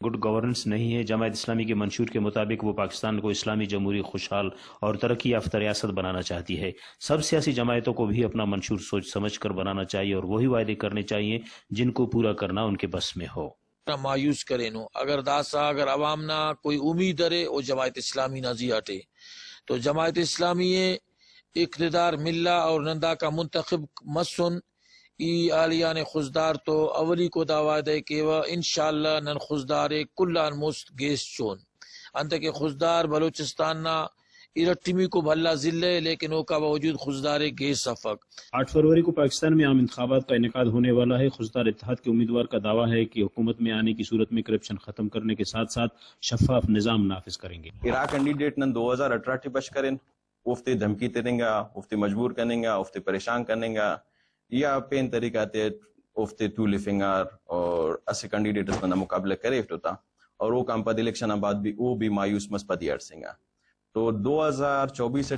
Good governance नहीं है। जमात इस्लामी के मंशूर के मुताबिक वो पाकिस्तान को इस्लामी जमहूरी खुशहाल और तरक्की याफ्ता रियासत बनाना चाहती है। सब सियासी जमायतों को भी अपना मंशूर सोच समझ कर बनाना चाहिए और वही वायदे करने चाहिए जिनको पूरा करना उनके बस में हो। मायूस करे नो अगर दासा अगर अवाम ना कोई उम्मीद करे वो जमात इस्लामी ना जी हटे तो जमात इस्लामी इक़्तिदार मिल्ला और नंदा का मुंतखब मसन ई आलियान खुजदार तो अवली को दावा दे कि वह इंशाअल्लाह नन खुजदार कुल्लान मुस्त गेस चोन अंत के खुजदार बलूचिस्तान ना इरट्टिमी को भल्ला जिले लेकिन वो का बावजूद खुजदार गेस सफक 8 फरवरी को पाकिस्तान में आम इंतखाबात का इनेकाद होने वाला है। खुजदार इत्तेहाद के उम्मीदवार का दावा है कि हुकूमत में आने की सूरत में करप्शन खत्म करने के साथ साथ शफाफ निजाम नाफिज करेंगे। इराक कैंडिडेट नन 2018 बश करें उफ्ते धमकी तेरेंगा उफ्ते मजबूर करेंगा उफ्ते परेशान करेंगा या पेन तरीका ते उफ्ते टूली फिंगर और ऐसे कैंडिडेट में मुकाबला करे इफ्ता और वो काम पर इलेक्शन बाद भी वो भी मायूस मस्पति अरसेंगा तो 2024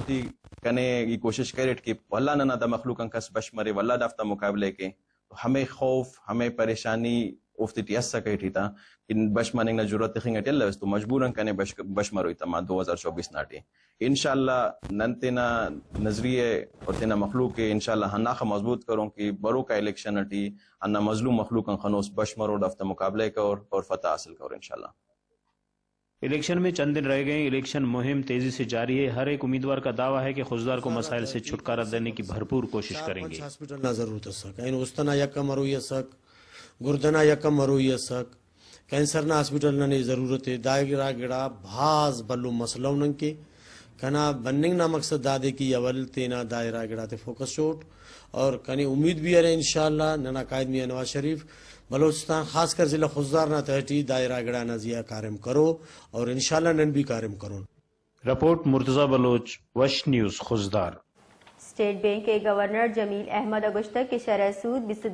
कने ये कोशिश करे कि वल्ला ना दा मखलूक अंकस बश मरे वल्ला दफ्ता मुकाबले के तो हमें खौफ हमें परेशानी उफ्ती टियस्सा कही था कि बश माने ना जरूरत खिंगा टेल तो मजबूरन कने बश मरो तमा 2024 नाटे इंशाल्लाह नंतेना नजरिए और तेना मखलूक के इंशाल्लाह हनाख मजबूत करूं कि बरो का इलेक्शन अटी अन्ना मजलूम मखलूक खनोस बश मरो दफ्ता मुकाबले का और फतह हासिल करो इंशाल्लाह। इलेक्शन में चंद दिन रह गए। इलेक्शन मुहिम तेजी से जारी है। हर एक उम्मीदवार का दावा है कि खुजदार को मसाइल से छुटकारा देने की भरपूर कोशिश करेंगे। हॉस्पिटल ना जरूरत सक इन उस्तना यकम मरोय सक गुर्दना यकम मरोय सक कैंसर ना हॉस्पिटल ना जरूरत है दायरा गिड़ा भाज बल्लू मसलों नंग के कना बन्निंग ना मकसद दादे की अवल तेना दायरा गिड़ा ते फोकस शोट और कनी उम्मीद भी है इंशाअल्लाह नना कायद मियां नवाज शरीफ बलोचिस्तान खासकर जिला खुजदार ना तहटी दायरा गिड़ा नजिया कार्यम करो और इंशाअल्लाह नन भी कार्यम करो। रिपोर्ट मुर्तजा बलोच, वश न्यूज, खुजदार। स्टेट बैंक के गवर्नर जमील अहमद अगुश्ता की शरह सूद 22